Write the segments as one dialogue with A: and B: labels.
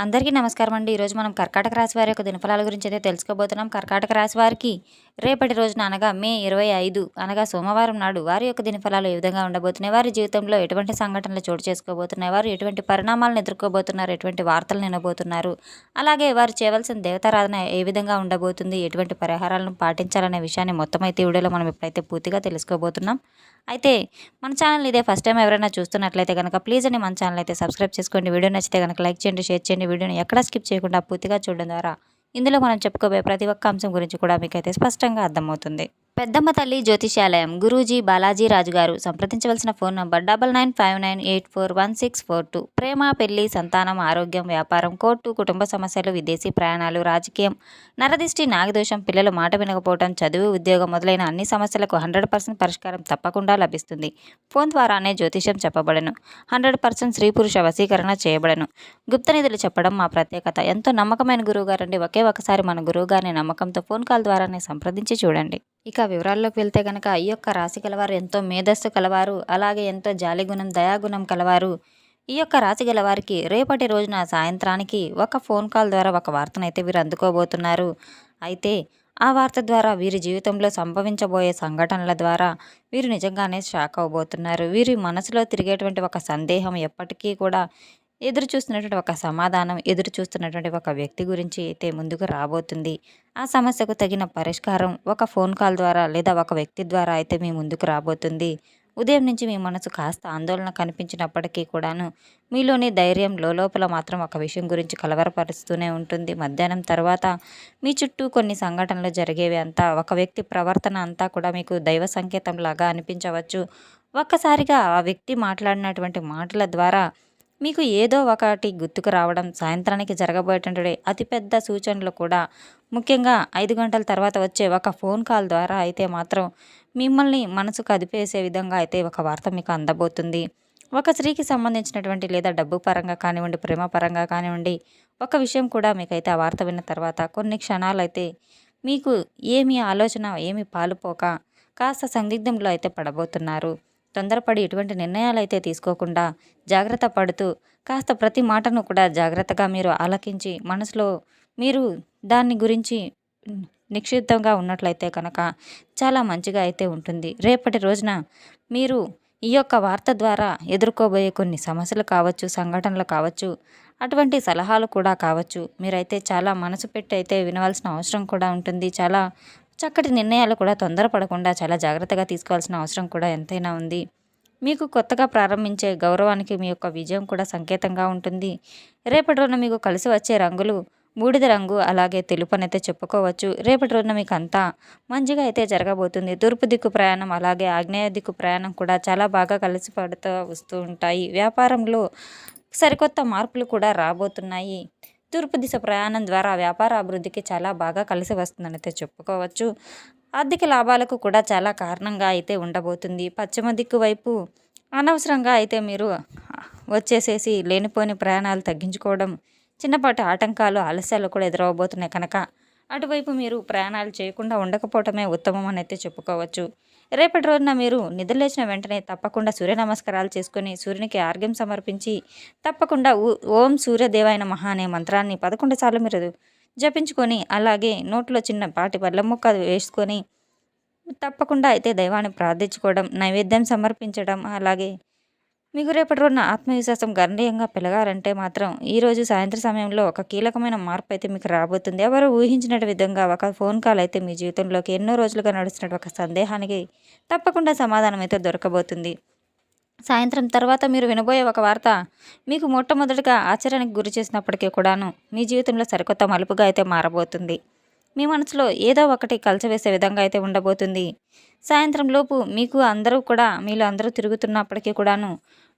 A: అందరికీ నమస్కారం అండి. ఈరోజు మనం కర్కాటక రాశి వారి యొక్క దినఫలాల గురించి అయితే తెలుసుకోబోతున్నాం. కర్కాటక రాశి వారికి రేపటి రోజున అనగా మే 25 అనగా సోమవారం నాడు వారి యొక్క దినఫలాలు ఏ విధంగా ఉండబోతున్నాయి, వారి జీవితంలో ఎటువంటి సంఘటనలు చోటు చేసుకోబోతున్నాయి, వారు ఎటువంటి పరిణామాలను ఎదుర్కోబోతున్నారు, ఎటువంటి వార్తలు వినబోతున్నారు, అలాగే వారు చేయవలసిన దేవతారాధన ఏ విధంగా ఉండబోతుంది, ఎటువంటి పరిహారాలను పాటించాలనే విషయాన్ని మొత్తం అయితే ఈ వీడియోలో మనం ఇప్పుడైతే పూర్తిగా తెలుసుకోబోతున్నాం. అయితే మన ఛానల్ ఇదే ఫస్ట్ టైం ఎవరైనా చూస్తున్నట్లయితే కనుక ప్లీజ్ అని మన ఛానల్ అయితే సబ్స్క్రైబ్ చేసుకోండి. వీడియో నచ్చితే కనుక లైక్ చేయండి, షేర్ చేయండి. వీడియోని ఎక్కడ స్కిప్ చేయకుండా పూర్తిగా చూడడం ద్వారా ఇందులో మనం చెప్పుకోబోయే ప్రతి ఒక్క అంశం గురించి కూడా మీకైతే స్పష్టంగా అర్థమవుతుంది. పెద్దమ్మ తల్లి జ్యోతిష్యాలయం గురూజీ బాలాజీ రాజు గారు. సంప్రదించవలసిన ఫోన్ నంబర్ 9959841642. ప్రేమ, పెళ్లి, సంతానం, ఆరోగ్యం, వ్యాపారం, కోర్టు, కుటుంబ సమస్యలు, విదేశీ ప్రయాణాలు, రాజకీయం, నరదిష్టి, నాగదోషం, పిల్లలు మాట వినకపోవడం, చదువు, ఉద్యోగం మొదలైన అన్ని సమస్యలకు 100% పరిష్కారం తప్పకుండా లభిస్తుంది. ఫోన్ ద్వారానే జ్యోతిష్యం చెప్పబడను. 100% స్త్రీ పురుష వశీకరణ చేయబడను. గుప్త నిధులు చెప్పడం మా ప్రత్యేకత. ఎంతో నమ్మకమైన గురువు గారండి. ఒకే ఒకసారి మన గురువు గారిని నమ్మకంతో ఫోన్ కాల్ ద్వారానే సంప్రదించి చూడండి. ఇక వివరాల్లోకి వెళ్తే కనుక ఈ యొక్క రాశి కలవారు ఎంతో మేధస్సు కలవారు, అలాగే ఎంతో జాలిగుణం, దయాగుణం కలవారు. ఈ యొక్క రాశి గలవారికి రేపటి రోజున సాయంత్రానికి ఒక ఫోన్ కాల్ ద్వారా ఒక వార్తనైతే వీరు అందుకోబోతున్నారు. అయితే ఆ వార్త ద్వారా వీరి జీవితంలో సంభవించబోయే సంఘటనల ద్వారా వీరు నిజంగానే షాక్ అవబోతున్నారు. వీరి మనసులో తిరిగేటువంటి ఒక సందేహం, ఎప్పటికీ కూడా ఎదురు చూస్తున్నటువంటి ఒక సమాధానం, ఎదురు చూస్తున్నటువంటి ఒక వ్యక్తి గురించి అయితే ముందుకు రాబోతుంది. ఆ సమస్యకు తగిన పరిష్కారం ఒక ఫోన్ కాల్ ద్వారా లేదా ఒక వ్యక్తి ద్వారా అయితే మీ ముందుకు రాబోతుంది. ఉదయం నుంచి మీ మనసు కాస్త ఆందోళన కనిపించినప్పటికీ కూడాను మీలోని ధైర్యం లోపల మాత్రం ఒక విషయం గురించి కలవరపరుస్తూనే ఉంటుంది. మధ్యాహ్నం తర్వాత మీ చుట్టూ కొన్ని సంఘటనలు జరిగేవి అంతా, ఒక వ్యక్తి ప్రవర్తన అంతా కూడా మీకు దైవ సంకేతం లాగా అనిపించవచ్చు. ఒక్కసారిగా ఆ వ్యక్తి మాట్లాడినటువంటి మాటల ద్వారా మీకు ఏదో ఒకటి గుర్తుకు రావడం, సాయంత్రానికి జరగబోయేటువంటి అతిపెద్ద సూచనలు కూడా, ముఖ్యంగా 5 గంటల తర్వాత వచ్చే ఒక ఫోన్ కాల్ ద్వారా అయితే మాత్రం మిమ్మల్ని మనసు కదిపేసే విధంగా అయితే ఒక వార్త మీకు అందబోతుంది. ఒక స్త్రీకి సంబంధించినటువంటి లేదా డబ్బు పరంగా కానివ్వండి, ప్రేమ పరంగా కానివ్వండి, ఒక విషయం కూడా మీకైతే ఆ వార్త విన్న తర్వాత కొన్ని క్షణాలైతే మీకు ఏమీ ఆలోచన ఏమీ పాలుపోక కాస్త సందిగ్ధంలో అయితే పడబోతున్నారు. తొందరపడి ఎటువంటి నిర్ణయాలు అయితే తీసుకోకుండా జాగ్రత్త పడుతూ కాస్త ప్రతి మాటను కూడా జాగ్రత్తగా మీరు ఆలకించి మనసులో మీరు దాన్ని గురించి నిక్షిప్తంగా ఉన్నట్లయితే కనుక చాలా మంచిగా అయితే ఉంటుంది. రేపటి రోజున మీరు ఈ యొక్క వార్త ద్వారా ఎదుర్కోబోయే కొన్ని సమస్యలు కావచ్చు, సంఘటనలు కావచ్చు, అటువంటి సలహాలు కూడా కావచ్చు, మీరైతే చాలా మనసు పెట్టి అయితే వినవలసిన అవసరం కూడా ఉంటుంది. చాలా చక్కటి నిర్ణయాలు కూడా తొందరపడకుండా చాలా జాగ్రత్తగా తీసుకోవాల్సిన అవసరం కూడా ఎంతైనా ఉంది. మీకు కొత్తగా ప్రారంభించే గౌరవానికి మీ యొక్క విజయం కూడా సంకేతంగా ఉంటుంది. రేపటి రోజున మీకు కలిసి వచ్చే రంగులు బూడిద రంగు, అలాగే తెలుపు అయితే చెప్పుకోవచ్చు. రేపటి రోజున మీకు అంతా మంచిగా అయితే జరగబోతుంది. తూర్పు దిక్కు ప్రయాణం, అలాగే ఆగ్నేయ దిక్కు ప్రయాణం కూడా చాలా బాగా కలిసి పడుతూ వస్తూ ఉంటాయి. వ్యాపారంలో సరికొత్త మార్పులు కూడా రాబోతున్నాయి. తూర్పు దిశ ప్రయాణం ద్వారా వ్యాపార అభివృద్ధికి చాలా బాగా కలిసి వస్తుందని అయితే చెప్పుకోవచ్చు. ఆర్థిక లాభాలకు కూడా చాలా కారణంగా అయితే ఉండబోతుంది. పశ్చిమ దిక్కు వైపు అనవసరంగా అయితే మీరు వచ్చేసేసి లేనిపోని ప్రయాణాలు తగ్గించుకోవడం, చిన్నపాటి ఆటంకాలు, ఆలస్యాలు కూడా ఎదురవబోతున్నాయి కనుక అటువైపు మీరు ప్రయాణాలు చేయకుండా ఉండకపోవటమే ఉత్తమం అని అయితే చెప్పుకోవచ్చు. రేపటి రోజున మీరు నిద్రలేచిన వెంటనే తప్పకుండా సూర్య నమస్కారాలు చేసుకొని సూర్యునికి ఆర్ఘ్యం సమర్పించి తప్పకుండా ఓం సూర్యదేవాయ నమః అనే మంత్రాన్ని 11 సార్లు మీరు జపించుకొని, అలాగే నోట్లో చిన్నపాటి బెల్లం ముక్క వేసుకొని తప్పకుండా అయితే దైవాన్ని ప్రార్థించుకోవడం, నైవేద్యం సమర్పించడం, అలాగే మీకు రేపటి రోజున ఆత్మవిశ్వాసం గణనీయంగా పెరగాలంటే మాత్రం ఈరోజు సాయంత్రం సమయంలో ఒక కీలకమైన మార్పు అయితే మీకు రాబోతుంది. ఎవరు ఊహించినట్టు విధంగా ఒక ఫోన్ కాల్ అయితే మీ జీవితంలోకి ఎన్నో రోజులుగా నడుస్తున్న ఒక సందేహానికి తప్పకుండా సమాధానం అయితే దొరకబోతుంది. సాయంత్రం తర్వాత మీరు వినబోయే ఒక వార్త మీకు మొట్టమొదటిగా ఆశ్చర్యానికి గురి చేసినప్పటికీ కూడాను మీ జీవితంలో సరికొత్త మలుపుగా అయితే మారబోతుంది. మీ మనసులో ఏదో ఒకటి కలిసివేసే విధంగా అయితే ఉండబోతుంది. సాయంత్రం లోపు మీకు అందరూ కూడా మీలో అందరూ తిరుగుతున్నప్పటికీ కూడాను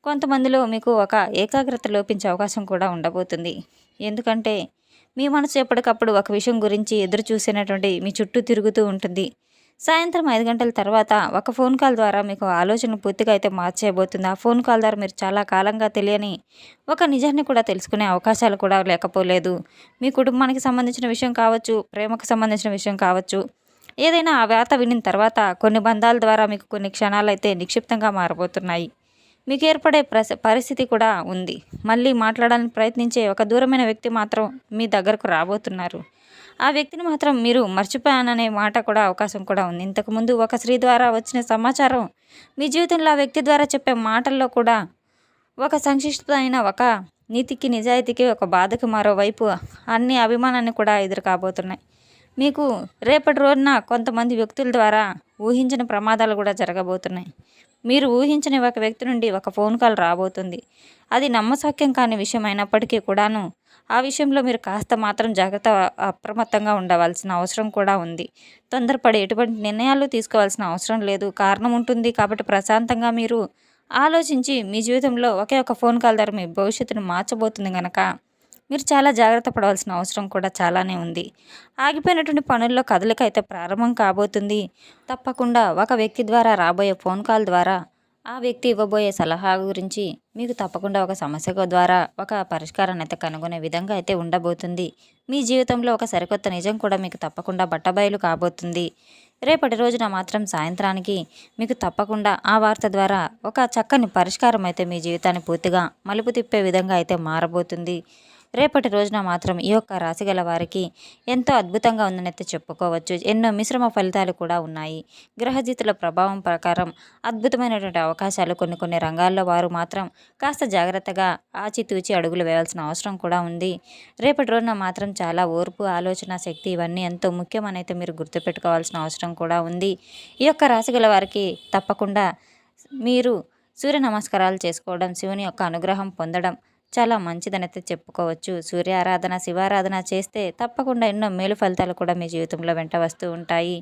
A: కొంతమందిలో మీకు ఒక ఏకాగ్రత లోపించే అవకాశం కూడా ఉండబోతుంది. ఎందుకంటే మీ మనసు ఎప్పటికప్పుడు ఒక విషయం గురించి ఎదురు చూసేటటువంటి మీ చుట్టూ తిరుగుతూ ఉంటుంది. సాయంత్రం 5 గంటల తర్వాత ఒక ఫోన్ కాల్ ద్వారా మీకు ఆలోచన పూర్తిగా అయితే మార్చేయబోతుంది. ఆ ఫోన్ కాల్ ద్వారా మీరు చాలా కాలంగా తెలియని ఒక నిజాన్ని కూడా తెలుసుకునే అవకాశాలు కూడా లేకపోలేదు. మీ కుటుంబానికి సంబంధించిన విషయం కావచ్చు, ప్రేమకు సంబంధించిన విషయం కావచ్చు, ఏదైనా ఆ వార్త వినిన తర్వాత కొన్ని బంధాల ద్వారా మీకు కొన్ని క్షణాలు అయితే నిక్షిప్తంగా మారబోతున్నాయి. మీకు ఏర్పడే పరిస్థితి కూడా ఉంది. మళ్ళీ మాట్లాడాలని ప్రయత్నించే ఒక దూరమైన వ్యక్తి మాత్రం మీ దగ్గరకు రాబోతున్నారు. ఆ వ్యక్తిని మాత్రం మీరు మర్చిపోయాననే మాట కూడా అవకాశం కూడా ఉంది. ఇంతకుముందు ఒక స్త్రీ ద్వారా వచ్చిన సమాచారం మీ జీవితంలో ఆ వ్యక్తి ద్వారా చెప్పే మాటల్లో కూడా ఒక సంక్షిప్తమైన ఒక నీతికి నిజాయితీకి ఒక బాధకి మరోవైపు అన్ని అభిమానాన్ని కూడా ఎదురు కాబోతున్నాయి. మీకు రేపటి రోజున కొంతమంది వ్యక్తుల ద్వారా ఊహించిన ప్రమాదాలు కూడా జరగబోతున్నాయి. మీరు ఊహించని ఒక వ్యక్తి నుండి ఒక ఫోన్ కాల్ రాబోతుంది. అది నమ్మశక్యం కాని విషయం అయినప్పటికీ కూడాను ఆ విషయంలో మీరు కాస్త మాత్రం జాగ్రత్త అప్రమత్తంగా ఉండవలసిన అవసరం కూడా ఉంది. తొందరపడి ఎటువంటి నిర్ణయాలు తీసుకోవాల్సిన అవసరం లేదు. కారణం ఉంటుంది కాబట్టి ప్రశాంతంగా మీరు ఆలోచించి మీ జీవితంలో ఒకే ఒక ఫోన్ కాల్ ద్వారా మీ భవిష్యత్తును మార్చబోతుంది గనక మీరు చాలా జాగ్రత్త పడవలసిన అవసరం కూడా చాలానే ఉంది. ఆగిపోయినటువంటి పనుల్లో కదలిక అయితే ప్రారంభం కాబోతుంది. తప్పకుండా ఒక వ్యక్తి ద్వారా రాబోయే ఫోన్ కాల్ ద్వారా ఆ వ్యక్తి ఇవ్వబోయే సలహా గురించి మీకు తప్పకుండా ఒక సమస్య ద్వారా ఒక పరిష్కారాన్ని అయితే కనుగొనే విధంగా అయితే ఉండబోతుంది. మీ జీవితంలో ఒక సరికొత్త నిజం కూడా మీకు తప్పకుండా బట్టబయలు కాబోతుంది. రేపటి రోజున మాత్రం సాయంత్రానికి మీకు తప్పకుండా ఆ వార్త ద్వారా ఒక చక్కని పరిష్కారం అయితే మీ జీవితాన్ని పూర్తిగా మలుపు తిప్పే విధంగా అయితే మారబోతుంది. రేపటి రోజున మాత్రం ఈ యొక్క రాశి గల వారికి ఎంతో అద్భుతంగా ఉందనైతే చెప్పుకోవచ్చు. ఎన్నో మిశ్రమ ఫలితాలు కూడా ఉన్నాయి. గ్రహజితుల ప్రభావం ప్రకారం అద్భుతమైనటువంటి అవకాశాలు కొన్ని రంగాల్లో వారు మాత్రం కాస్త జాగ్రత్తగా ఆచితూచి అడుగులు వేయాల్సిన అవసరం కూడా ఉంది. రేపటి రోజున మాత్రం చాలా ఓర్పు, ఆలోచన శక్తి ఇవన్నీ ఎంతో ముఖ్యమనైతే మీరు గుర్తుపెట్టుకోవాల్సిన అవసరం కూడా ఉంది. ఈ యొక్క రాశి గల వారికి తప్పకుండా మీరు సూర్య నమస్కారాలు చేసుకోవడం, శివుని యొక్క అనుగ్రహం పొందడం చాలా మంచిదనైతే చెప్పుకోవచ్చు. సూర్య ఆరాధన, శివారాధన చేస్తే తప్పకుండా ఎన్నో మేలు ఫలితాలు కూడా మీ జీవితంలో వెంట వస్తూ ఉంటాయి.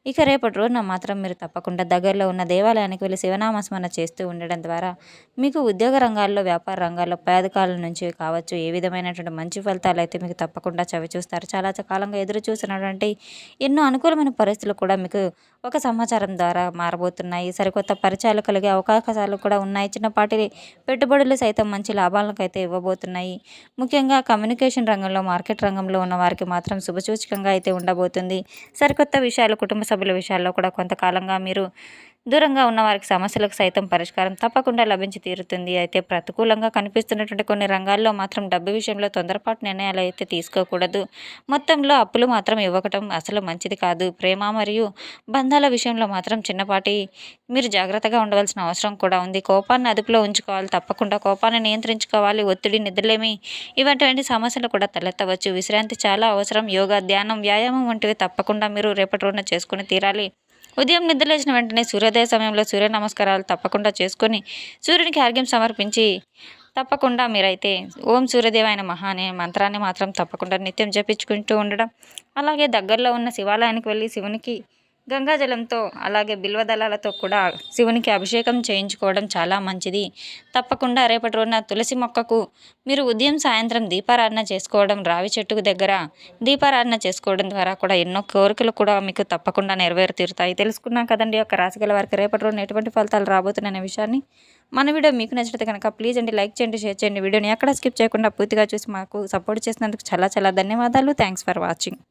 A: ఇక రేపటి రోజున మాత్రం మీరు తప్పకుండా దగ్గరలో ఉన్న దేవాలయానికి వెళ్ళి శివనామస్మరణ చేస్తూ ఉండడం ద్వారా మీకు ఉద్యోగ రంగాల్లో, వ్యాపార రంగాల్లో పై అధికారుల నుంచి కావచ్చు ఏ విధమైనటువంటి మంచి ఫలితాలు అయితే మీకు తప్పకుండా చవిచూస్తారు. చాలా కాలంగా ఎదురు చూసినటువంటి ఎన్నో అనుకూలమైన పరిస్థితులు కూడా మీకు ఒక సమాచారం ద్వారా మారబోతున్నాయి. సరికొత్త పరిచయాలు కలిగే అవకాశాలు కూడా ఉన్నాయి. చిన్నపాటి పెట్టుబడులు సైతం మంచి లాభాలకు అయితే ఇవ్వబోతున్నాయి. ముఖ్యంగా కమ్యూనికేషన్ రంగంలో, మార్కెట్ రంగంలో ఉన్న వారికి మాత్రం శుభసూచకంగా అయితే ఉండబోతుంది. సరికొత్త విషయాలు, కుటుంబ సభ్యుల విషయాల్లో కూడా కొంతకాలంగా మీరు దూరంగా ఉన్న వారికి సమస్యలకు సైతం పరిష్కారం తప్పకుండా లభించి తీరుతుంది. అయితే ప్రతికూలంగా కనిపిస్తున్నటువంటి కొన్ని రంగాల్లో మాత్రం డబ్బు విషయంలో తొందరపాటు నిర్ణయాలు అయితే తీసుకోకూడదు. మొత్తంలో అప్పులు మాత్రం ఇవ్వకటం అసలు మంచిది కాదు. ప్రేమ మరియు బంధాల విషయంలో మాత్రం చిన్నపాటి మీరు జాగ్రత్తగా ఉండవలసిన అవసరం కూడా ఉంది. కోపాన్ని అదుపులో ఉంచుకోవాలి. తప్పకుండా కోపాన్ని నియంత్రించుకోవాలి. ఒత్తిడి, నిద్రలేమి ఇటువంటి సమస్యలు కూడా తలెత్తవచ్చు. విశ్రాంతి చాలా అవసరం. యోగా, ధ్యానం, వ్యాయామం వంటివి తప్పకుండా మీరు రేపటి రోజున చేసుకుని తీరాలి. ఉదయం నిద్రలేచిన వెంటనే సూర్యోదయ సమయంలో సూర్య నమస్కారాలు తప్పకుండా చేసుకొని సూర్యునికి అర్ఘ్యం సమర్పించి తప్పకుండా మీరైతే ఓం సూర్యదేవాయ నమః అనే మంత్రాన్ని మాత్రం తప్పకుండా నిత్యం జపించుకుంటూ ఉండడం, అలాగే దగ్గరలో ఉన్న శివాలయానికి వెళ్ళి శివునికి గంగాజలంతో అలాగే బిల్వదళాలతో కూడా శివునికి అభిషేకం చేయించుకోవడం చాలా మంచిది. తప్పకుండా రేపటి రోజున తులసి మొక్కకు మీరు ఉదయం సాయంత్రం దీపారాధన చేసుకోవడం, రావి చెట్టుకు దగ్గర దీపారాధన చేసుకోవడం ద్వారా కూడా ఎన్నో కోరికలు కూడా మీకు తప్పకుండా నెరవేరుతీరుతాయి. తెలుసుకున్నాం కదండి ఒక రాశి గల వారికి రేపటి రోజున ఎటువంటి ఫలితాలు రాబోతున్నాయనే విషయాన్ని. మన వీడియో మీకు నచ్చితే కనుక ప్లీజ్ అండి లైక్ చేయండి, షేర్ చేయండి. వీడియోని ఎక్కడ స్కిప్ చేయకుండా పూర్తిగా చూసి మాకు సపోర్ట్ చేసినందుకు చాలా ధన్యవాదాలు. Thanks for watching.